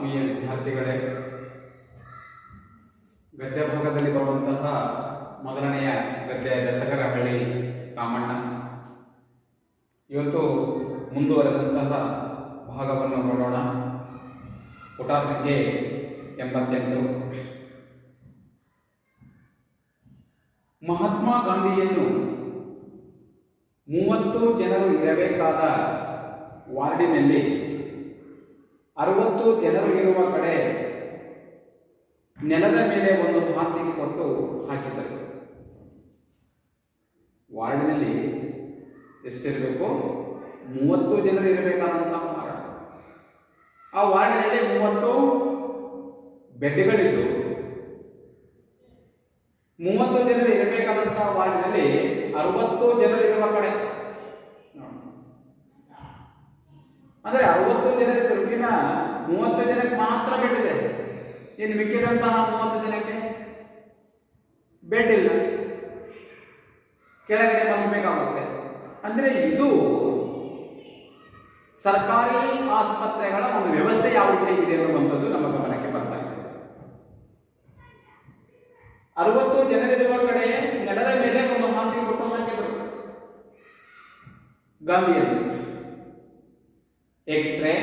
ಆತ್ಮೀಯ ವಿದ್ಯಾರ್ಥಿಗಳೇ, ಗದ್ಯ ಭಾಗದಲ್ಲಿ ಬರುವಂತಹ ಮೊದಲನೆಯ ಗದ್ಯ ದಸಕರಹಳ್ಳಿ ರಾಮಣ್ಣ. ಇವತ್ತು ಮುಂದುವರೆದಂತಹ ಭಾಗವನ್ನು ನೋಡೋಣ. ಪುಟ ಸಂಖ್ಯೆ 88. ಮಹಾತ್ಮ ಗಾಂಧಿಯನ್ನು 30 ಜನರು ಇರಬೇಕಾದ ವಾರ್ಡಿನಲ್ಲಿ 60 ಜನರು ಇರುವ ಕಡೆ ನೆಲದ ಮೇಲೆ ಒಂದು ಹಾಸಿಗೆ ಕೊಟ್ಟು ಹಾಕಿದರು. ವಾರ್ಡಿನಲ್ಲಿ ಎಷ್ಟಿರಬೇಕು? 30 ಜನರು ಇರಬೇಕಾದಂತಹ ವಾರ್ಡ್. ಆ ವಾರ್ಡಿನಲ್ಲಿ 30 ಬೆಡ್ಗಳಿದ್ದು 30 ಜನರು ಇರಬೇಕಾದಂತಹ ವಾರ್ಡಿನಲ್ಲಿ 60 ಜನರು ಇರುವ ಕಡೆ, ಅಂದರೆ 60 ಜನರ ದುರ್ಗಿನ 30 ಜನಕ್ಕೆ ಮಾತ್ರ ಬೆಡ್ ಇದೆ. ಇನ್ನು ಮಿಕ್ಕಿದಂತಹ 30 ಜನಕ್ಕೆ ಬೆಡ್ ಇಲ್ಲ, ಕೆಳಗಡೆ ಮಲಗಬೇಕಾಗುತ್ತೆ. ಅಂದರೆ ಇದು ಸರ್ಕಾರಿ ಆಸ್ಪತ್ರೆಗಳ ಒಂದು ವ್ಯವಸ್ಥೆ ಯಾವ ರೀತಿ ಇದೆ ಅನ್ನುವಂಥದ್ದು ನಮ್ಮ ಗಮನಕ್ಕೆ ಬರ್ತಾ ಇದೆ. 60 ಜನರಿರುವ ಕಡೆ ನೆಲದ ಮೇಲೆ ಒಂದು ಹಾಸಿಗೆ ಕೊಟ್ಟು ಹಾಕಿದರು. ಗಾಂಧಿಯವರು ಎಕ್ಸ್ರೇ,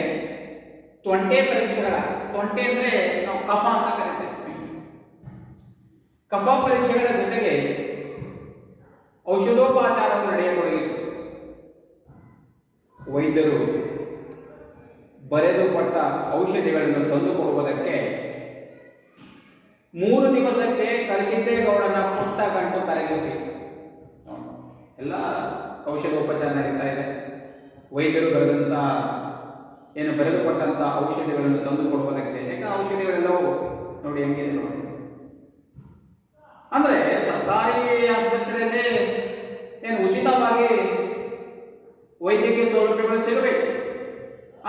ತೊಂಟೆ ಪರೀಕ್ಷೆಗಳ, ತೊಂಟೆ ಅಂದ್ರೆ ನಾವು ಕಫ ಅಂತ ಕರೀತೇವೆ, ಕಫ ಪರೀಕ್ಷೆಗಳ ಜೊತೆಗೆ ಔಷಧೋಪಚಾರವು ನಡೆಯತೊಡಗಿತು. ವೈದ್ಯರು ಬರೆದು ಕೊಟ್ಟ ಔಷಧಿಗಳನ್ನು ತಂದುಕೊಡುವುದಕ್ಕೆ 3 ದಿವಸಕ್ಕೆ ಕರಿಸಿದ್ದೇಗೌಡನ ಪುಟ್ಟ ಗಂಟು ಕರಗಿತ್ತು. ಎಲ್ಲ ಔಷಧೋಪಚಾರ ನಡೀತಾ ಇದೆ. ವೈದ್ಯರು ಬರೆದಂತ ಏನು ಬರೆದು ಕೊಟ್ಟಂತ ಔಷಧಿಗಳನ್ನು ತಂದು ಕೊಡುವುದಕ್ಕೆ, ಯಾಕೆ ಔಷಧಿಗಳೆಲ್ಲವೂ ನೋಡಿ ಹೆಂಗಿದೆ ನೋಡಿ. ಅಂದ್ರೆ ಸರ್ಕಾರಿ ಆಸ್ಪತ್ರೆಯಲ್ಲಿ ಏನು ಉಚಿತವಾಗಿ ವೈದ್ಯಕೀಯ ಸೌಲಭ್ಯಗಳು ಸಿಗಬೇಕು,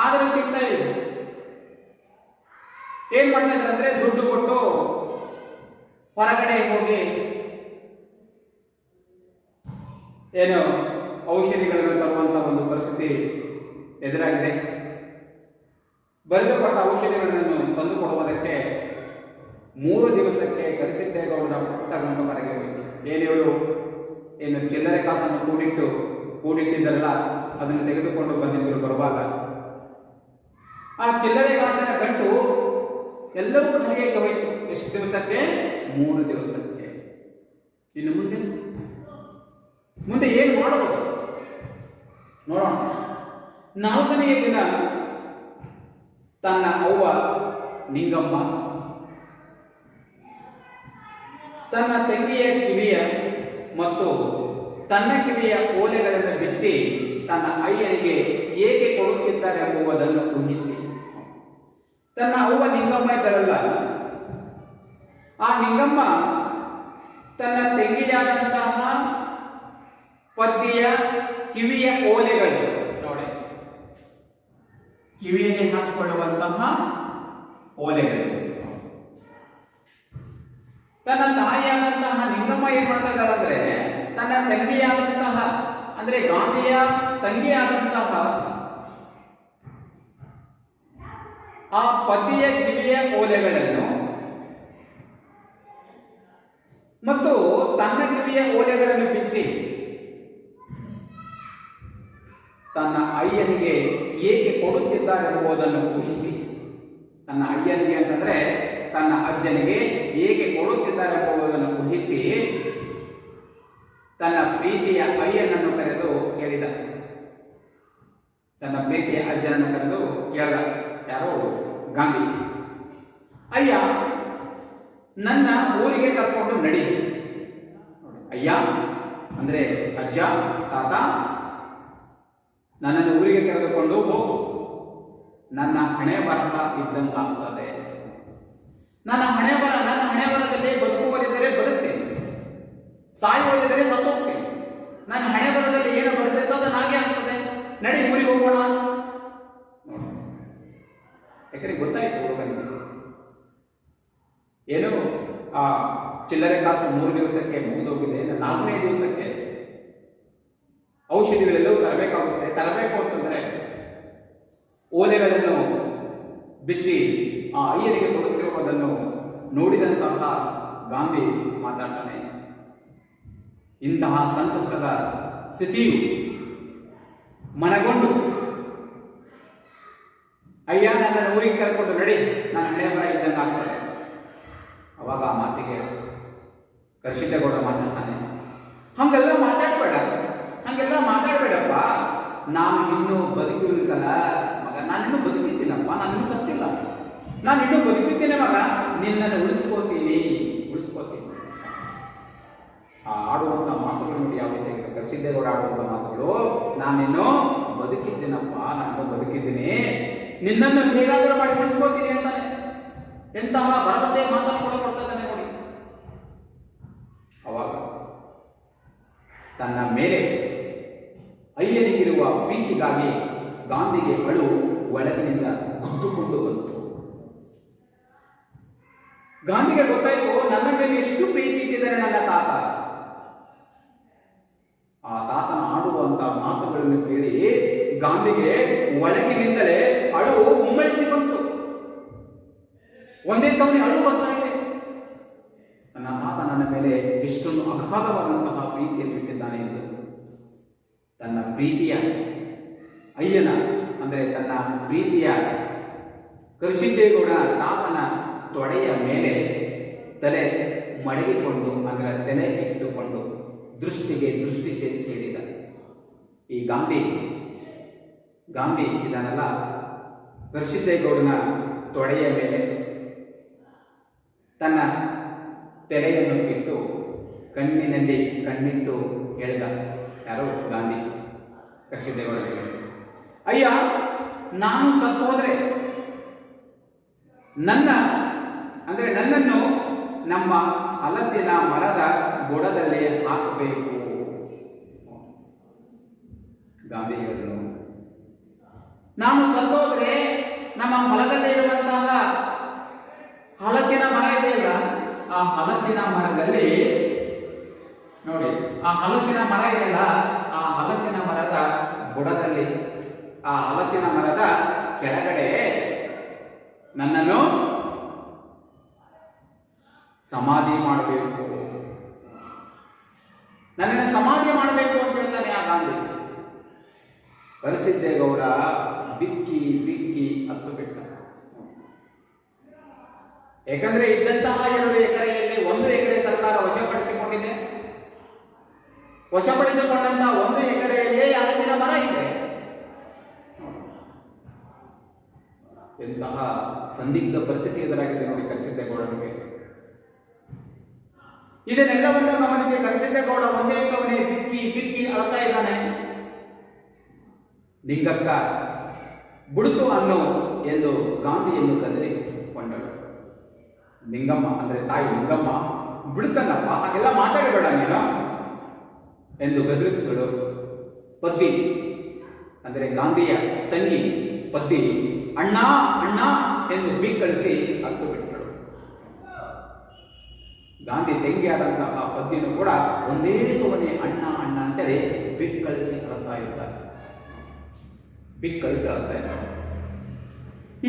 ಆದರೆ ಸಿಗ್ತಾ ಇಲ್ಲ. ಏನ್ ಮಾಡ್ತಾ ಇದ್ದಾರೆ ಅಂದ್ರೆ ದುಡ್ಡು ಕೊಟ್ಟು ಹೊರಗಡೆ ಹೋಗಿ ಏನು ಔಷಧಿಗಳನ್ನು ತರುವಂತ ಒಂದು ಪರಿಸ್ಥಿತಿ ಎದುರಾಗಿದೆ. ಬರೆದುಕೊಟ್ಟ ಔಷಧಿಗಳನ್ನು ತಂದು ಕೊಡುವುದಕ್ಕೆ 3 ದಿವಸಕ್ಕೆ ಕರಿಸಿದ್ದೇಗೌಡರ ಪುಟ್ಟ ಗಂಟು ಹೊರಗೆ ಹೋಯಿತು. ಏನು ಚಿಲ್ಲರೆ ಕಾಸನ್ನು ಕೂಡಿಟ್ಟಿದ್ದರಲ್ಲ, ಅದನ್ನು ತೆಗೆದುಕೊಂಡು ಬಂದಿದ್ದರು. ಬರುವಾಗ ಆ ಚಿಲ್ಲರೆ ಕಾಸಿನ ಗಂಟು ಎಲ್ಲವೂ ಖಾಲಿಯಾಗಿ ಹೋಯಿತು. ಎಷ್ಟು ದಿವಸಕ್ಕೆ? 3 ದಿವಸಕ್ಕೆ. ಇನ್ನು ಮುಂದೆ ಏನು ಮಾಡಬಹುದು ನೋಡೋಣ. 4ನೆಯ ದಿನ ತನ್ನ ಅವ್ವ ನಿಂಗಮ್ಮ ತನ್ನ ತಂಗಿಯ ಕಿವಿಯ ಮತ್ತು ತನ್ನ ಕಿವಿಯ ಓಲೆಗಳನ್ನು ಬಿಚ್ಚಿ ತನ್ನ ಅಯ್ಯನಿಗೆ ಏಕೆ ಕೊಡುತ್ತಿದ್ದಾರೆ ಎಂಬುದನ್ನು ಊಹಿಸಿ, ತನ್ನ ಅವ್ವ ನಿಂಗಮ್ಮ ಇದ್ದಳಲ್ಲ, ಆ ನಿಂಗಮ್ಮ ತನ್ನ ತಂಗಿಯಾದಂತಹ ಪತಿಯ ಕಿವಿಯ ಓಲೆಗಳು ನೋಡಿ, ಕಿವಿಯಲ್ಲಿ ಹಾಕಿಕೊಳ್ಳುವಂತಹ ಓಲೆಗಳು. ತನ್ನ ತಾಯಿಯಾದಂತಹ ನಿಂಗಮ್ಮ ಏನ್ ಮಾಡ್ತಾ ಇದ್ದಾಳಂದ್ರೆ, ತನ್ನ ತಂಗಿಯಾದಂತಹ ಅಂದ್ರೆ ಗಾಂಧಿಯ ತಂಗಿಯಾದಂತಹ ಆ ಪತಿಯ ಕಿವಿಯ ಓಲೆಗಳನ್ನು ಮತ್ತು ತನ್ನ ಕಿವಿಯ ಓಲೆಗಳನ್ನು ಬಿಚ್ಚಿ ತನ್ನ ಅಯ್ಯನಿಗೆ ಏಕೆ ಕೊಡುತ್ತಿದ್ದಾರೆ ಎಂಬುದನ್ನು ಊಹಿಸಿ, ತನ್ನ ಅಯ್ಯನಿಗೆ ಅಂತಂದ್ರೆ ತನ್ನ ಅಜ್ಜನಿಗೆ ಏಕೆ ಕೊಡುತ್ತಿದ್ದಾರೆ ಎಂಬುದನ್ನು ಊಹಿಸಿ ತನ್ನ ಪ್ರೀತಿಯ ಅಯ್ಯನನ್ನು ಕರೆದು ಕೇಳಿದ. ತನ್ನ ಪ್ರೀತಿಯ ಅಜ್ಜನನ್ನು ಕರೆದು ಕೇಳಿದ. ಯಾರೋ? ಗಾಂಧಿ. ಅಯ್ಯ, ನನ್ನ ಊರಿಗೆ ಕರ್ಕೊಂಡು ನಡಿ. ಅಯ್ಯ ಅಂದ್ರೆ ಅಜ್ಜ, ತಾತ, ನನ್ನನ್ನು ಊರಿಗೆ ಕರೆದುಕೊಂಡು ಹೋಗು. ನನ್ನ ಹಣೆ ಬರಹ ಇದ್ದಂಗಾಗ್ತದೆ. ನನ್ನ ಹಣೆ ಬರದಲ್ಲಿ ಬದುಕುವುದಿದ್ದರೆ ಬದುಕ್ತೇನೆ, ಸಾಯುವುದಿದ್ದರೆ ಸತ್ತೋಗ್ತೇನೆ. ನನ್ನ ಹಣೆ ಬರದಲ್ಲಿ ಏನು ಬರುತ್ತಿರ್ತೋ ಅದು ಹಾಗೆ ಆಗ್ತದೆ. ನಡಿ, ಊರಿಗೆ ಹೋಗೋಣ. ಯಾಕಂದ್ರೆ ಗೊತ್ತಾಯ್ತು ಹುಡುಗನಿಗೆ ಏನು ಆ ಚಿಲ್ಲರೆ ಕಾಸು 3 ದಿವಸಕ್ಕೆ ಮುಗಿದೋಗಿದೆ. 4ನೇ ದಿವಸಕ್ಕೆ ಔಷಧಿಗಳೆಲ್ಲವೂ ತರಬೇಕಾಗುತ್ತೆ. ತರಬೇಕು ಅಂತಂದ್ರೆ ಓಲೆಗಳನ್ನು ಬಿಚ್ಚಿ ಆ ಅಯ್ಯನಿಗೆ ಕೊಡುತ್ತಿರುವುದನ್ನು ನೋಡಿದಂತಹ ಗಾಂಧಿ ಮಾತಾಡ್ತಾನೆ, ಇಂತಹ ಸಂಕಷ್ಟದ ಸ್ಥಿತಿಯು ಮನಗೊಂಡು ಅಯ್ಯ ನನ್ನನ್ನು ಊರಿಗೆ ಕರ್ಕೊಂಡು ನಡಿ, ನಾನು ಹಣೆ ಬರ ಇದ್ದಂಗೆ ಆಗ್ತದೆ. ಅವಾಗ ಆ ಮಾತಿಗೆ ಕರಿಸಿದ್ದೇಗೌಡ ಮಾತಾಡ್ತಾನೆ, ಹಂಗೆಲ್ಲ ಮಾತಾಡಬೇಡಪ್ಪ, ನಾನು ಇನ್ನೂ ಬದುಕಿರ್ಲಿಕ್ಕಲ್ಲ ಮಗ, ನಾನಿನ್ನೂ ಬದುಕಿದ್ದೀನಪ್ಪ, ನಾನು ಇನ್ನೂ ಸತ್ತಿಲ್ಲ, ನಾನು ಇನ್ನೂ ಬದುಕಿದ್ದೇನೆ ಮಗ, ನಿನ್ನನ್ನು ಉಳಿಸ್ಕೋತೀನಿ. ಆ ಆಡುವಂಥ ಮಾತುಗಳು ನೋಡಿ ಯಾವ ರೀತಿ ಕರಿಸಿದ್ದೇಗೌಡ ಆಡುವಂಥ ಮಾತುಗಳು, ನಾನಿನ್ನೂ ಬದುಕಿದ್ದೀನಪ್ಪ, ನಾನು ಬದುಕಿದ್ದೀನಿ, ನಿನ್ನನ್ನು ಹೇಗಾದರೂ ಮಾಡಿ ಉಳಿಸ್ಕೋತೀನಿ ಅಂತಾನೆ. ಎಂತಹ ಭರವಸೆ ಮಾತನ್ನು ಕೂಡ ಕೊಡ್ತಾ ಇದ್ದಾನೆ ನೋಡಿ. ಅವಾಗ ತನ್ನ ಮೇಲೆ ಅಯ್ಯನಿಗಿರುವ ಪ್ರೀತಿಗಾಗಿ ಗಾಂಧಿಗೆ ಅಳು ಒಳಗಿನಿಂದ ಗುದ್ದುಕೊಂಡು ಬಂತು. ಗಾಂಧಿಗೆ ಗೊತ್ತಾಯಿತು, ನನ್ನ ಮೇಲೆ ಎಷ್ಟು ಪ್ರೀತಿ ಇಟ್ಟಿದ್ದಾರೆ ನನ್ನ ತಾತ. ಆ ತಾತನ ಆಡುವಂತಹ ಮಾತುಗಳನ್ನು ಕೇಳಿ ಗಾಂಧಿಗೆ ಒಳಗಿನಿಂದಲೇ ಅಳು ಉಮ್ಮಳಿಸಿ ಬಂತು. ಒಂದೇ ಸಮಯ ಅಳು ಬರ್ತಾ ಇದೆ. ನನ್ನ ತಾತ ನನ್ನ ಮೇಲೆ ಎಷ್ಟೊಂದು ಅಗಾಧವಾದಂತಹ ಪ್ರೀತಿಯನ್ನು ಇಟ್ಟಿದ್ದಾನೆ ಎಂದು ತನ್ನ ಪ್ರೀತಿಯ ಅಯ್ಯನ ಅಂದರೆ ತನ್ನ ಪ್ರೀತಿಯ ಕರಿಸಿದ್ದೇಗೌಡ ತಾತನ ತೊಡೆಯ ಮೇಲೆ ತಲೆ ಮಡಗಿಕೊಂಡು ಅದರ ತಲೆ ಇಟ್ಟುಕೊಂಡು ದೃಷ್ಟಿಗೆ ದೃಷ್ಟಿ ಸೇರಿಸಿ ಹೇಳಿದ. ಈ ಗಾಂಧಿ ಇದನ್ನೆಲ್ಲ ಕರಿಸಿದ್ದೇಗೌಡನ ತೊಡೆಯ ಮೇಲೆ ತನ್ನ ತೆರೆಯನ್ನು ಇಟ್ಟು ಕಣ್ಣಿನಲ್ಲಿ ಕಣ್ಣಿಟ್ಟು ಹೇಳಿದ. ಯಾರು? ಗಾಂಧಿ ಕರಿಸಿದ್ದೇಗೌಡನಿಗೆ, ಅಯ್ಯ ನಾನು ಸತ್ತು ಹೋದರೆ ನನ್ನನ್ನು ನಮ್ಮ ಹಲಸಿನ ಮರದ ಬುಡದಲ್ಲೇ ಹಾಕಬೇಕು. ಗಾಂಧಿ ಹೇಳಿದರು, ನಾನು ಸತ್ತೋದ್ರೆ ನಮ್ಮ ಹೊಲದಲ್ಲಿ ಇರುವಂತಹ ಹಲಸಿನ ಮರ ಇದೆಯಲ್ಲ, ಆ ಹಲಸಿನ ಮರದಲ್ಲಿ ನೋಡಿ, ಆ ಹಲಸಿನ ಮರ ಇದೆಯಲ್ಲ, ಆ ಹಲಸಿನ ಮರದ ಬುಡದಲ್ಲಿ, ಆ ಹಲಸಿನ ಮರದ ಕೆಳಗಡೆ ನನ್ನನ್ನು ಸಮಾಧಿ ಮಾಡಬೇಕು, ನನ್ನನ್ನು ಸಮಾಧಿ ಮಾಡಬೇಕು ಅಂತ ಹೇಳ್ತಾನೆ ಆ ಗಾಂಧಿ. ಕರಿಸಿದ್ದೇಗೌಡ ಬಿಕ್ಕಿ ಹತ್ತು ಬಿಟ್ಟ. ಯಾಕಂದ್ರೆ ಇದ್ದಂತಹ 2 ಎಕರೆಯಲ್ಲಿ 1 ಎಕರೆ ಸರ್ಕಾರ ವಶಪಡಿಸಿಕೊಂಡಿದೆ. ವಶಪಡಿಸಿಕೊಂಡಂತಹ 1 ಎಕರೆಯಲ್ಲೇ ಹಲಸಿನ ಮರ ಇದೆ. ಎಂತಹ ಸಂದಿಗ್ಧ ಪರಿಸ್ಥಿತಿ ಎದುರಾಗಿದೆ ನೋಡಿ ಕರಿಸಿದ್ದೇಗೌಡನಿಗೆ. ಇದನ್ನೆಲ್ಲವನ್ನು ಗಮನಿಸಿ ಕರಿಸಿದ್ದೇಗೌಡ ಒಂದೇ ಸಮನೆ ಬಿಕ್ಕಿ ಅಳ್ತಾ ಇದ್ದಾನೆ. ನಿಂಗಕ್ಕ ಬುಡುತು ಅನ್ನೋ ಎಂದು ಗಾಂಧಿಯನ್ನು ಕದರಿಕೊಂಡಳು. ನಿಂಗಮ್ಮ ಅಂದರೆ ತಾಯಿ ನಿಂಗಮ್ಮ, ಬಿಡುತ್ತನ್ನಪ್ಪ, ಹಾಗೆಲ್ಲ ಮಾತಾಡಬೇಡ ನೀನು ಎಂದು ಗದರಿಸಿದಳು. ಪದ್ದಿ ಅಂದರೆ ಗಾಂಧಿಯ ತಂಗಿ ಪದ್ದಿ ಅಣ್ಣ ಎಂದು ಬಿಕ್ಕಳಿಸಿ ಹತ್ತು ಬಿಟ್ಟಳು. ಗಾಂಧಿ ತಂಗಿಯಾದಂತಹ ಪದ್ಯನು ಕೂಡ ಒಂದೇ ಸಮನೆ ಅಣ್ಣ ಅಂತೇಳಿ ಬಿಕ್ಕಳಿಸಿ ಅಳ್ತಾ ಇದ್ದಾರೆ.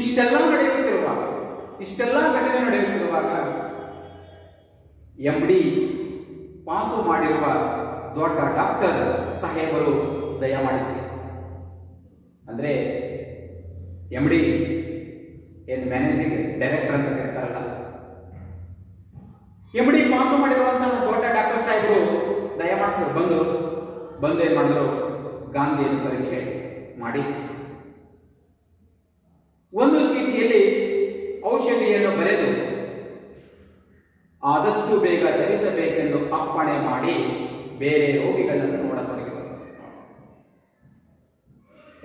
ಇಷ್ಟೆಲ್ಲ ಘಟನೆ ನಡೆಯುತ್ತಿರುವಾಗ MD ಪಾಸು ಮಾಡಿರುವ ದೊಡ್ಡ ಡಾಕ್ಟರ್ ಸಾಹೇಬರು ದಯಮಾಡಿಸಿ, ಅಂದರೆ MD ಏನು ಮ್ಯಾನೇಜಿಂಗ್ ಡೈರೆಕ್ಟರ್ ಅಂತ ಕರೀತಾರಲ್ಲ, MD ಪಾಸು ಮಾಡಿರುವಂತಹ ದೊಡ್ಡ ಡಾಕ್ಟರ್ ಸಾಹೇಬರು ದಯಮಾಡಿಸಿದ್ರು. ಬಂದು ಏನು ಮಾಡಿದ್ರು, ಗಾಂಧಿಯನ್ನು ಪರೀಕ್ಷೆ ಮಾಡಿ ಒಂದು ಚೀಟಿಯಲ್ಲಿ ಔಷಧಿಯನ್ನು ಬರೆದು ಆದಷ್ಟು ಬೇಗ ಧರಿಸಬೇಕೆಂದು ಅಪ್ಪಣೆ ಮಾಡಿ ಬೇರೆ ರೋಗಿಗಳನ್ನು ನೋಡತೊಡಗಿದರು.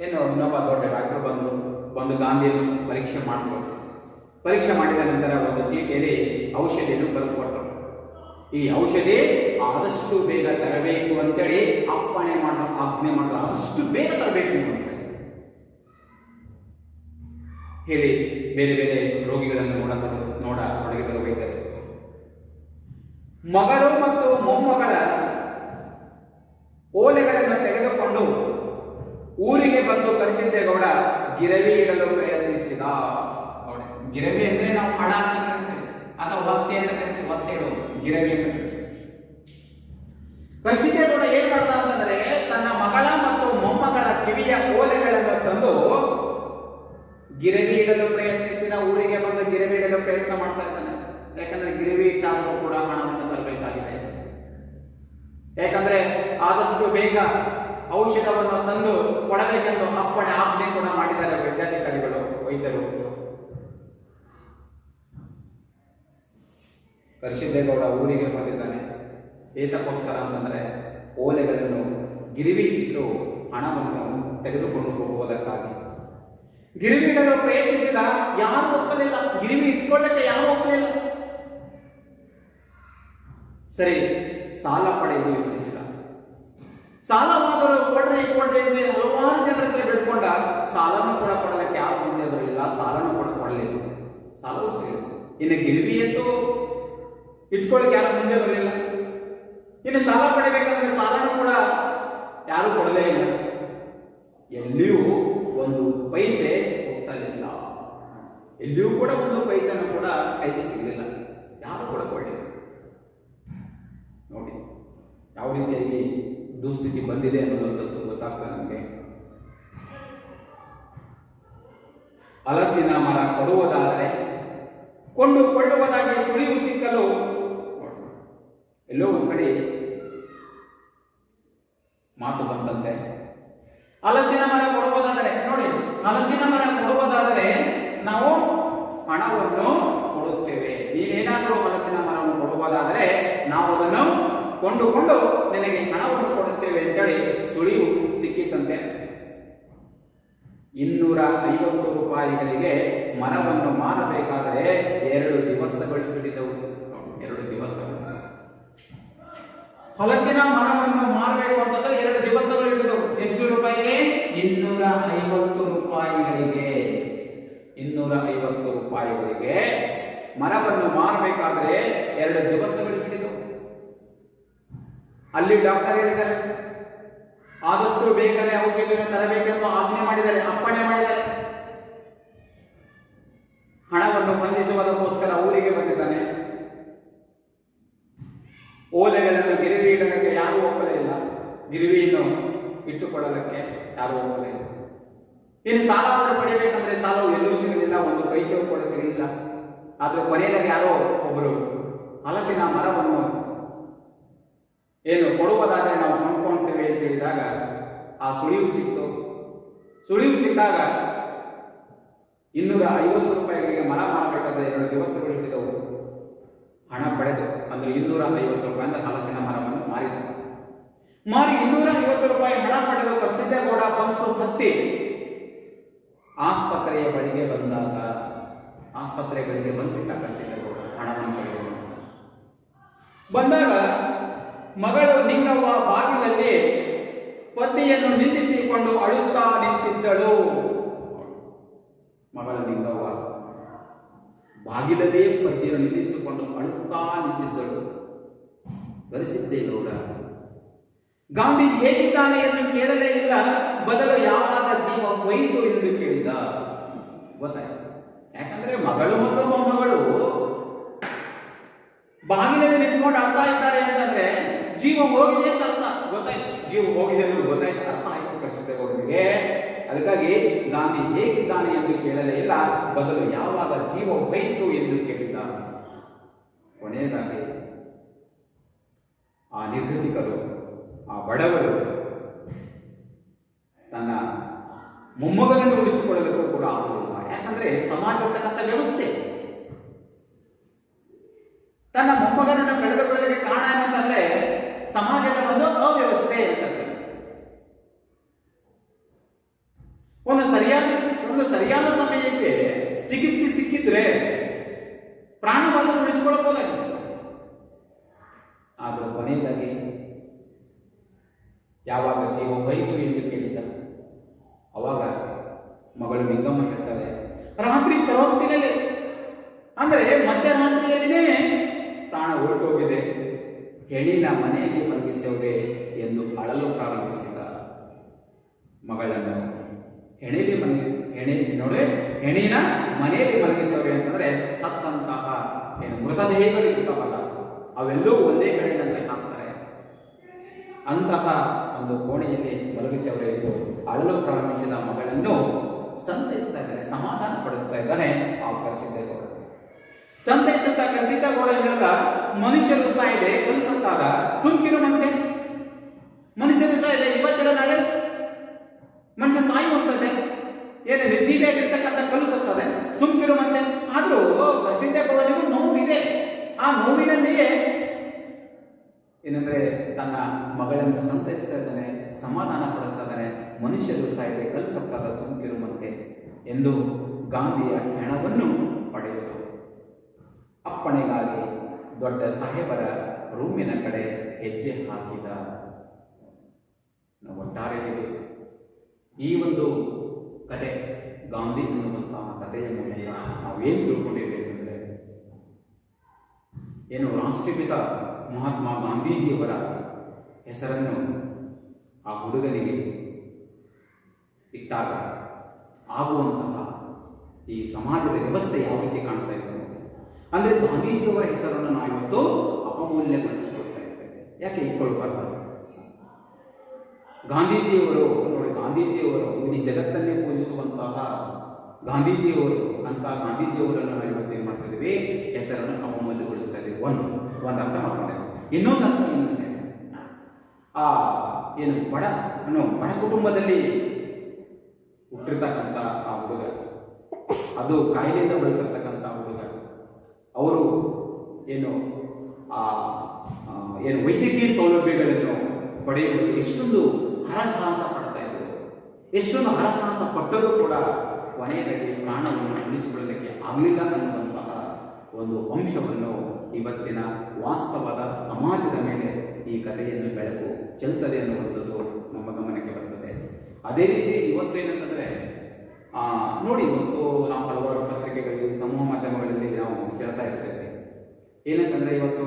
ಏನು ಇನ್ನೊಬ್ಬ ದೊಡ್ಡ ಡಾಕ್ಟರ್ ಬಂದು ಗಾಂಧಿಯನ್ನು ಪರೀಕ್ಷೆ ಮಾಡಿದ್ರು. ಪರೀಕ್ಷೆ ಮಾಡಿದ ನಂತರ ಒಂದು ಚೀಟಿಯಲ್ಲಿ ಔಷಧಿಯನ್ನು ಬರೆದುಕೊಟ್ಟರು. ಈ ಔಷಧಿ ಆದಷ್ಟು ಬೇಗ ತರಬೇಕು ಅಂತೇಳಿ ಆಜ್ಞೆ ಮಾಡಿದ್ರು. ಆದಷ್ಟು ಬೇಗ ತರಬೇಕು ಅಂತ ಹೇಳಿ ಬೇರೆ ರೋಗಿಗಳನ್ನು ನೋಡತೊಡಗಿದರು ವೈದ್ಯರು. ಮಗಳು ಮತ್ತು ಮೊಮ್ಮಗಳ ಓಲೆಗಳನ್ನು ತೆಗೆದುಕೊಂಡು ಊರಿಗೆ ಬಂದು ಕರಿಸಿದ್ದೇಗೌಡ ಗಿರವಿ ಇಡಲು ಪ್ರಯತ್ನಿಸಿದ. ಗಿರವಿ ಅಂದ್ರೆ ನಾವು ಹಣ ಅಂತ ಕರಿತೇವೆ ಅಥವಾ ಒತ್ತೆ ಅಂತ ಕರಿತೇವೆ. ಒತ್ತೆ ಇಡೋದು ಗಿರವಿ ಅಂತ ಕರಿತೇವೆ. ಕರ್ಷಿಕೇಗೌಡ ಏನ್ ಮಾಡ್ದ ಅಂತಂದ್ರೆ ತನ್ನ ಮಗಳ ಮತ್ತು ಮೊಮ್ಮಗಳ ಕಿವಿಯ ಓಲೆಗಳನ್ನು ತಂದು ಗಿರವಿ ಇಡಲು ಪ್ರಯತ್ನಿಸಿದ. ಊರಿಗೆ ಬಂದು ಗಿರವಿ ಇಡಲು ಪ್ರಯತ್ನ ಮಾಡ್ತಾ ಇದ್ದಾನೆ. ಯಾಕಂದ್ರೆ ಗಿರವಿ ಇಟ್ಟಾದ್ರೂ ಕೂಡ ಹಣವನ್ನು ತರಬೇಕಾಗಿದೆ. ಯಾಕಂದ್ರೆ ಆದಷ್ಟು ಬೇಗ ಔಷಧವನ್ನು ತಂದು ಕೊಡಬೇಕೆಂದು ಅಪ್ಪಣೆ ಆಜ್ಞೆ ಕೂಡ ಮಾಡಿದ್ದಾರೆ ವೈದ್ಯಾಧಿಕಾರಿಗಳು, ವೈದ್ಯರು. ಕರ್ಷಿಕೇಗೌಡ ಊರಿಗೆ ಬಂದಿದ್ದಾನೆ. ಏತಕ್ಕೋಸ್ಕರ ಅಂತಂದ್ರೆ ಓಲೆಗಳನ್ನು ಗಿರಿವಿ ಇಟ್ಟು ಹಣವನ್ನು ತೆಗೆದುಕೊಂಡು ಹೋಗುವುದಕ್ಕಾಗಿ. ಗಿರಿವಿ ಇಡಲು ಪ್ರಯತ್ನಿಸಿದ, ಯಾರು ಒಪ್ಪಲಿಲ್ಲ. ಗಿರಿವಿ ಇಟ್ಕೊಳ್ಳಕ್ಕೆ ಯಾರು ಒಪ್ಪಲಿಲ್ಲ. ಸರಿ, ಸಾಲ ಪಡೆಯಲು ಯತ್ನಿಸಿದ. ಸಾಲವಾದರೂ ಕೊಡ್ರಿ ಕೊಡ್ರಿ ಅಂತ ಹಲವಾರು ಜನರ ಹತ್ರ ಬಿಡ್ಕೊಂಡ. ಸಾಲನೂ ಕೂಡ ಕೊಡಲಿಕ್ಕೆ ಯಾರು ಮುಂದೆ ಬರಲಿಲ್ಲ. ಸಾಲನೂ ಕೂಡ ಕೊಡಲಿಲ್ಲ. ಸಾಲವೂ ಸಿಗಲಿಲ್ಲ. ಇನ್ನು ಗಿರಿವಿ ಎದ್ದು ಇಟ್ಕೊಳ್ಳಿಕ್ಕೆ ಯಾರು ಮುಂದೆ ಬರಲಿಲ್ಲ. ಇನ್ನು ಸಾಲ ಪಡಿಬೇಕಂದ್ರೆ ಸಾಲನೂ ಕೂಡ ಯಾರು ಕೊಡಲೇ ಇಲ್ಲ. ಎಲ್ಲಿಯೂ ಒಂದು ಪೈಸೆ ಕೊಟ್ಟಲಿಲ್ಲ. ಎಲ್ಲಿಯೂ ಕೂಡ ಒಂದು ಪೈಸೆನೂ ಕೂಡ ಕೈಗೆ ಸಿಗಲಿಲ್ಲ. ಯಾರು ಕೂಡ ಕೊಡಲಿಲ್ಲ. ನೋಡಿ ಯಾವ ರೀತಿಯಾಗಿ ದುಸ್ಥಿತಿ ಬಂದಿದೆ ಅನ್ನೋದಂತೂ ಗೊತ್ತಾಗ್ತದೆ ನಮಗೆ. ಹಲಸಿನ ಮರ ಕೊಡುವುದಾದರೆ ಕೊಳ್ಳುವುದಾಗಿ ಸುಳಿವು ಸಿಕ್ಕಲು ಎಲ್ಲೋ ಒಂದು ಕಡೆ ಮಾತು ಬಂದಂತೆ. ಹಲಸಿನ ಮರ ಕೊಡುವುದಾದರೆ, ನೋಡಿ, ಹಲಸಿನ ಮರ ಕೊಡುವುದಾದರೆ ನಾವು ಹಣವನ್ನು ಕೊಡುತ್ತೇವೆ. ನೀವೇನಾದರೂ ಹಲಸಿನ ಮರವನ್ನು ಕೊಡುವುದಾದರೆ ನಾವು ಅದನ್ನು ಕೊಂಡುಕೊಂಡು ನಿನಗೆ ಹಣವನ್ನು ಕೊಡುತ್ತೇವೆ ಅಂತೇಳಿ ಸುಳಿವು ಸಿಕ್ಕಿತಂತೆ. 250 ರೂಪಾಯಿಗಳಿಗೆ ಮರವನ್ನು ಮಾರಬೇಕಾದರೆ 2 ದಿವಸಗಳು ಹಿಡಿದವು. 2 ದಿವಸಗಳು. ಹಲಸಿನ ಮರವನ್ನು ಮಾರಬೇಕು ಅಂತಂದ್ರೆ 2 ದಿವಸಗಳು ಹಿಡಿದವು. ಎಷ್ಟು ರೂಪಾಯಿಗೆ? 250 ರೂಪಾಯಿಗಳಿಗೆ. 250 ರೂಪಾಯಿಗಳಿಗೆ ಮರವನ್ನು ಮಾರಬೇಕಾದ್ರೆ 2 ದಿವಸಗಳು ಹಿಡಿದವು. ಅಲ್ಲಿ ಡಾಕ್ಟರ್ ಹೇಳಿದ್ದಾರೆ, ಆದಷ್ಟು ಬೇಗನೆ ಔಷಧಿಯನ್ನು ತರಬೇಕೆಂದು ಆಜ್ಞೆ ಮಾಡಿದ್ದಾರೆ, ಅಪ್ಪಣೆ ಮಾಡಿದ್ದಾರೆ. ಹಣವನ್ನು ಹೊಂದಿಸುವುದಕ್ಕೋಸ್ಕರ ಊರಿಗೆ ಬಂದಿದ್ದಾನೆ. ಓಲೆಗಳನ್ನು ಗಿರಿವಿ ಇಡಲಿಕ್ಕೆ ಯಾರೂ ಒಪ್ಪಲೇ ಇಲ್ಲ. ಗಿರಿವಿಯನ್ನು ಇಟ್ಟುಕೊಳ್ಳಲಿಕ್ಕೆ ಯಾರೂ ಒಪ್ಪಲೇ ಇಲ್ಲ. ಇನ್ನು ಸಾಲವನ್ನು ಪಡಿಬೇಕಂದ್ರೆ ಸಾಲವು ಎಲ್ಲೂ ಸಿಗಲಿಲ್ಲ. ಒಂದು ಪೈಸೆಯೂ ಕೂಡ ಸಿಗಲಿಲ್ಲ. ಆದ್ರೆ ಕೊನೆಯಲ್ಲಿ ಯಾರೋ ಒಬ್ಬರು ಹಲಸಿನ ಮರವನ್ನು ಏನು ಕೊಡುವುದಾದರೆ ನಾವು ಕೊಂಡ್ಕೊಳ್ತೇವೆ ಅಂತ ಹೇಳಿದಾಗ ಆ ಸುಳಿವು ಸಿಕ್ತು. ಸುಳಿವು ಸಿಕ್ಕಾಗ 250 ರೂಪಾಯಿಗಳಿಗೆ ಮರ ಮಾರಬೇಕಾದ್ರೆ 2 ದಿವಸಗಳು ಹಿಡಿದವು. ಹಣ ಪಡೆದು ಅಂದ್ರೆ 250 ರೂಪಾಯಿ ಅಂತ ಹಲಸಿನ ಮರವನ್ನು ಮಾರಿದ. ಮಾರಿ 250 ರೂಪಾಯಿ ಹಣ ಪಡೆದು ಕರ್ಷಿಕೇಗೌಡ ಬಸ್ಸು ಹತ್ತಿ ಆಸ್ಪತ್ರೆಯ ಬಳಿಗೆ ಬಂದಾಗ, ಆಸ್ಪತ್ರೆಗಳಿಗೆ ಬಂದ್ಬಿಟ್ಟ ಕರ್ಷಿಕೇಗೌಡ ಹಣವನ್ನು ತೆಗೆದುಕೊಂಡು. ಬಂದಾಗ ಮಗಳು ನಿಂಗವ್ವ ಬಾಗಿಲಲ್ಲಿ ಪತಿಯನ್ನು ನಿಲ್ಲಿಸಿಕೊಂಡು ಅಳುತ್ತಾ ನಿಂತಿದ್ದಳು. ಮಗಳ ನಿಂಗವ್ವ ಬಾಗಿಲಲ್ಲೇ ಪತಿಯನ್ನು ನಿಲ್ಲಿಸಿಕೊಂಡು ಅಳುತ್ತಾ ನಿಂತಿದ್ದಳು. ಕರ್ಷಿಕೇಗೌಡ ಗಾಂಧಿ ಹೇಗಿದ್ದಾನೆ ಎಂದು ಕೇಳಲೇ ಇಲ್ಲ, ಬದಲು ಯಾವಾಗ ಜೀವ ಹೋಯಿತು ಎಂದು ಕೇಳಿದ. ಗೊತ್ತಾಯ್ತು. ಯಾಕಂದ್ರೆ ಮಗಳು ಮತ್ತು ಮೊಮ್ಮಗಳು ಬಾಗಿಲಲ್ಲಿ ನಿಂತ್ಕೊಂಡು ಅಳ್ತಾ ಇದ್ದಾರೆ ಅಂತಂದ್ರೆ ಜೀವ ಹೋಗಿದೆ ಅಂತ ಅರ್ಥ. ಗೊತ್ತಾಯ್ತು, ಜೀವ ಹೋಗಿದೆ ಅನ್ನೋದು ಗೊತ್ತಾಯ್ತು, ಅರ್ಥ ಆಯ್ತು ಕರ್ಷಿಕೇಗೌಡನಿಗೆ. ಅದಕ್ಕಾಗಿ ಗಾಂಧಿ ಹೇಗಿದ್ದಾನೆ ಎಂದು ಕೇಳಲೇ ಇಲ್ಲ, ಬದಲು ಯಾವಾಗ ಜೀವ ಹೋಯಿತು ಎಂದು ಕೇಳಿದ. ಕೊನೆಯದಾಗಿ ಆ ನಿರ್ಗತಿಕರು, ಆ ಬಡವರು ತನ್ನ ಮೊಮ್ಮಗನನ್ನು ಉಳಿಸಿಕೊಳ್ಳಲಿಕ್ಕೂ ಕೂಡ ಆಗುವುದಿಲ್ಲ. ಯಾಕಂದ್ರೆ ಸಮಾಜ ಇರ್ತಕ್ಕಂಥ ವ್ಯವಸ್ಥೆ ತನ್ನ ಮೊಮ್ಮಗನನ್ನು ಕಳೆದುಕೊಳ್ಳಲಿಕ್ಕೆ ಕಾರಣ ಏನಂತಂದ್ರೆ ಸಮಾಜದ ಒಂದು ಅವ್ಯವಸ್ಥೆ ಇರ್ತದೆ. ಒಂದು ಸರಿಯಾದ ಸಮಯಕ್ಕೆ ಚಿಕಿತ್ಸೆ ಸಿಕ್ಕಿದ್ರೆ ಪ್ರಾಣವನ್ನು ಉಳಿಸಿಕೊಳ್ಳಬಹುದಾಗಿತ್ತು. ಆದರೂ ಕೊನೆಯದಾಗಿ ಯಾವಾಗ ಜೀವ ಹೋಯಿತು ಎಂದು ಕೇಳಿದ, ಅವಾಗ ಮಗಳು ನಿಂಗಮ್ಮ ಹೇಳ್ತಾರೆ, ರಾತ್ರಿ ಸರೋತ್ತಿನಲ್ಲಿ ಅಂದ್ರೆ ಮಧ್ಯರಾತ್ರಿಯಲ್ಲಿನೇ ಪ್ರಾಣ ಹೊರಟೋಗಿದೆ, ಹೆಣ್ಣಿನ ಮನೆಯಲ್ಲಿ ಮಲಗಿಸೋದೆ ಎಂದು ಅಳಲು ಪ್ರಾರಂಭಿಸಿದ. ಮಗಳನ್ನು ಹೆಣ್ಣಿನ ಮನೆಯಲ್ಲಿ ಮಲಗಿಸೋರು ಅಂತಂದ್ರೆ ಸತ್ತಂತಹ ಏನು ಮೃತದೇಹಗಳು ಇರ್ತಾವಲ್ಲ ಅವೆಲ್ಲವೂ ಒಂದೇ ಕಡೆ ಏನಂದ್ರೆ ಹಾಕ್ತಾರೆ. ಅಂತಹ ಒಂದು ಕೋಣೆಯಲ್ಲಿ ಮಲಗಿಸೋರು ಎಂದು ಅಳಲು ಪ್ರಾರಂಭಿಸಿದ ಮಗಳನ್ನು ಸಂತೈಸ್ತಾ ಇದ್ದಾರೆ, ಸಮಾಧಾನ ಪಡಿಸ್ತಾ ಇದ್ದಾರೆ ಆ ಕರಸಿದ್ದೇಗೌಡ. ಸಂತೈಸುತ್ತಾ ಕರಸಿದ್ದೇಗೌಡ ಹೇಳಿದ, ಮನುಷ್ಯರು ಸಾಯಿದೆ ಕಲಿಸುತ್ತಾಗ ಸುಮ್ಕಿರುವಂತೆ. ಮನುಷ್ಯರು ಸಾಯಿದೆ, ಇವತ್ತೆಲ್ಲ ನಾಳೆ ಮನುಷ್ಯ ಸಾಯುವಂಥದ್ದೇ, ಏನು ನಿರ್ಜೀವಿಯಾಗಿರ್ತಕ್ಕಂಥ ಕಲಿಸುತ್ತದೆ, ಸುಮ್ಕಿರುವಂತೆ. ಆದರೂ ಕರಸಿದ್ದೇಗೌಡನಿಗೂ ನೋವಿದೆ. ಆ ನೋವಿನಲ್ಲಿಯೇ ಏನಂದ್ರೆ ತನ್ನ ಮಗಳನ್ನು ಸಂತೈಸ್ತಾ ಇದ್ದಾನೆ, ಸಮಾಧಾನ ಪಡಿಸ್ತಾ ಇದ್ದಾನೆ. ಮನುಷ್ಯರು ಸಾಯಿದೆ ಕಲಿಸುತ್ತಾಗ ಸುಮ್ಕಿರುವಂತೆ ಎಂದು ಗಾಂಧಿಯ ಹೆಣವನ್ನು ಪಡೆಯಿತು. ಅಪ್ಪಣೆಗಾಗಿ ದೊಡ್ಡ ಸಾಹೇಬರ ರೂಮಿನ ಕಡೆ ಹೆಜ್ಜೆ ಹಾಕಿದ. ಒಟ್ಟಾರೆ ಈ ಒಂದು ಕತೆ, ಗಾಂಧಿ ಎನ್ನುವಂತಹ ಕಥೆಯ ಮೂಲಕ ನಾವೇನು ತಿಳ್ಕೊಂಡಿರ್ಬೇಕಂದ್ರೆ, ಏನು ರಾಷ್ಟ್ರಪಿತ ಮಹಾತ್ಮ ಗಾಂಧೀಜಿಯವರ ಹೆಸರನ್ನು ಆ ಹುಡುಗನಿಗೆ ಇಟ್ಟಾಗ ಆಗುವಂತಹ ಈ ಸಮಾಜದ ವ್ಯವಸ್ಥೆ ಯಾವ ರೀತಿ ಕಾಣ್ತಾ ಇದ್ದೇವೆ ಅಂದರೆ, ಗಾಂಧೀಜಿಯವರ ಹೆಸರನ್ನು ನಾವು ಇವತ್ತು ಅಪಮೂಲ್ಯಗೊಳಿಸಿಕೊಳ್ತಾ ಇದ್ದೇವೆ. ಯಾಕೆ ಇಟ್ಕೊಳ್ಬಾರ್ದು? ಗಾಂಧೀಜಿಯವರು ನೋಡಿ, ಗಾಂಧೀಜಿಯವರು ಇಡೀ ಜಗತ್ತನ್ನೇ ಪೂಜಿಸುವಂತಹ ಗಾಂಧೀಜಿಯವರು ಅಂತ ಗಾಂಧೀಜಿಯವರನ್ನು ನಾವು ಇವತ್ತು ಏನು ಮಾಡ್ತಾ ಇದ್ದೀವಿ, ಹೆಸರನ್ನು ಅಪಮೂಲ್ಯಗೊಳಿಸ್ತಾ ಇದ್ದೀವಿ. ಒಂದು ಅರ್ಥ ಮಾಡ್ಕೊಂಡೆ. ಇನ್ನೊಂದು ಅರ್ಥ ಏನಂದ್ರೆ, ಏನು ಬಡ ಕುಟುಂಬದಲ್ಲಿ ಹುಟ್ಟಿರ್ತಕ್ಕಂಥ ಆ ಹುಡುಗ, ಅದು ಕಾಯಿಲೆಯಿಂದ ಬಳಲ್ತಿರ್ತಕ್ಕಂಥ ಹುಡುಗ, ಅವರು ಏನು ವೈದ್ಯಕೀಯ ಸೌಲಭ್ಯಗಳನ್ನು ಪಡೆಯುವುದು ಎಷ್ಟೊಂದು ಹರಸಾಹಸ ಪಡ್ತಾ ಇದ್ದರು. ಎಷ್ಟೊಂದು ಹರಸಾಹಸ ಪಟ್ಟರೂ ಕೂಡ ಕೊನೆಯದಾಗಿ ಪ್ರಾಣವನ್ನು ಉಳಿಸಿಕೊಳ್ಳಲಿಕ್ಕೆ ಆಗಲಿಲ್ಲ ಅನ್ನುವಂತಹ ಒಂದು ಅಂಶವನ್ನು ಇವತ್ತಿನ ವಾಸ್ತವದ ಸಮಾಜದ ಮೇಲೆ ಈ ಕಥೆಯನ್ನು ಬೆಳಕು ಚೆಲ್ತದೆ ಅನ್ನುವಂಥದ್ದು ನಮ್ಮ ಗಮನಕ್ಕೆ ಬರ್ತದೆ. ಅದೇ ರೀತಿ ಇವತ್ತು ಏನಂತಂದರೆ ನೋಡಿ, ಇವತ್ತು ನಾವು ಹಲವಾರು ಪತ್ರಿಕೆಗಳಲ್ಲಿ, ಸಮೂಹ ಮಾಧ್ಯಮಗಳಲ್ಲಿ ನಾವು ಕೇಳ್ತಾ ಇರ್ತೇವೆ. ಏನಂತಂದರೆ, ಇವತ್ತು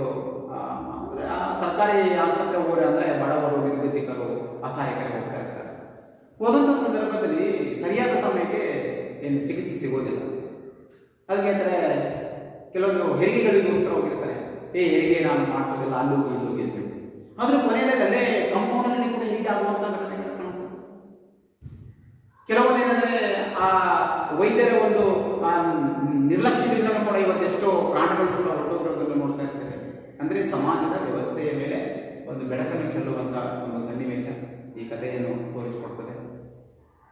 ಸರ್ಕಾರಿ ಆಸ್ಪತ್ರೆ ಹೋದ್ರೆ ಅಂದರೆ ಬಡವರು, ನಿರ್ಗತಿಕರು, ಅಸಹಾಯಕರು ಹೋಗ್ತಾ ಇರ್ತಾರೆ. ಹೋದಂಥ ಸಂದರ್ಭದಲ್ಲಿ ಸರಿಯಾದ ಸಮಯಕ್ಕೆ ಏನು ಚಿಕಿತ್ಸೆ ಸಿಗೋದಿಲ್ಲ. ಅದಕ್ಕೆ ಅಂದರೆ ಕೆಲವೊಂದು ಹೆರಿಗೆಗಳಿಗೋಸ್ಕರ ಹೋಗಿರ್ತಾರೆ. ಹೆರಿಗೆ ನಾನು ಮಾಡಿಸೋದಿಲ್ಲ, ಅಲ್ಲಿ ಹೋಗಿ ಇಲ್ಲಿ ಹೋಗಿ ಅಂತೇಳಿ. ಆದರೂ ಕೊನೆಯಲ್ಲಿ ಅಲ್ಲೇ ಕಂಪೌಂಡಲ್ಲಿ ಕೂಡ ಹೀಗೆ ಆಗುವಂಥ ಘಟನೆಗಳು ಕಾಣುತ್ತೆ. ಕೆಲವೊಂದು ಏನಂದರೆ ಆ ವೈದ್ಯರ ಒಂದು ನಿರ್ಲಕ್ಷ್ಯದಿಂದ ಕೂಡ ಇವತ್ತೆಷ್ಟೋ ಪ್ರಾಣಗಳು ಕೂಡ ಹೊರಟೋಗ್ರೋದನ್ನು ನೋಡ್ತಾ ಇರ್ತಾರೆ. ಅಂದರೆ ಸಮಾಜದ ವ್ಯವಸ್ಥೆಯ ಮೇಲೆ ಒಂದು ಬೆಳಕನ್ನು ಚೆಲ್ಲುವಂಥ ಒಂದು ಸನ್ನಿವೇಶ ಈ ಕಥೆಯನ್ನು ತೋರಿಸಿಕೊಡ್ತದೆ.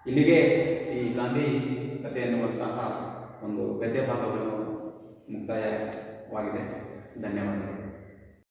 ಇಲ್ಲಿಗೆ ಈ ಗಾಂಧಿ ಕಥೆ ಎನ್ನುವಂತಹ ಒಂದು ಗದ್ಯ ಭಾಗವನ್ನು ಮುಕ್ತಾಯವಾಗಿದೆ. ಧನ್ಯವಾದಗಳು.